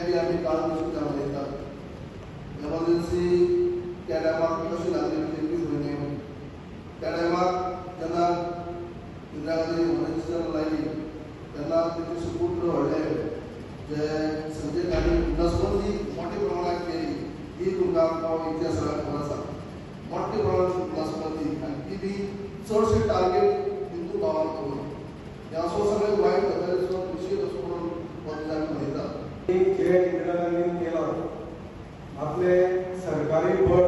बी आम्ही काळ सुद्धा उलयतात. एमर्जन्सी त्या टायमार कशी लागली 21 म्हयने त्या टायमार जेन्ना इंदिरा गांधी एमर्जन्सी लायली तेन्ना तेचे सुपूत व्हडले जे संजय गांधी नसबंदी मोठ्या प्रमाणात केली ही तुमकां इतिहासाक खबर आसा. मोठ्या प्रमाणात नसबंदी आनी ती बी चडशे टार्गेट हिंदू भावांक करून हे असो सगळे वायट गजालीचो विशय असो म्हणून बदल आमी पळयतात. जे इंदिरा गांधीन केला आपले सरकारी बळ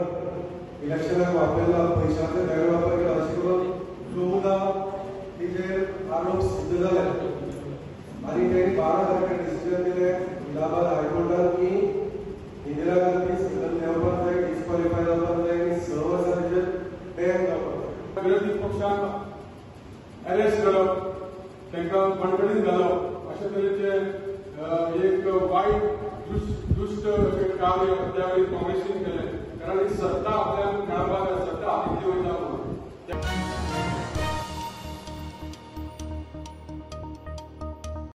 इलेक्शनाक वापरला, पैशांचो गैरवापर केला अशें करून 14 तिचेर आरोप सिद्ध जाले आनी तेणी 12 तारखेर डिसिजन दिलें इलाहाबाद हायकोर्टान की इंदिरा गांधी सदन देंवपाक जाय, डिस्क्वॉलिफाय जावपाक जाय आनी 6 वर्सां तेचेर बॅन जावपाक जाय. विरोधी पक्षांक अरेस्ट करप, तांकां बंडखणीत घालप अशा तरेचे एक वायट दुष्ट कार्य त्या वेळी काँग्रेसीन केलें. कारण ही सत्ता आपल्याक मेळपाक जाय, सत्ता हातींतली वयता म्हणून.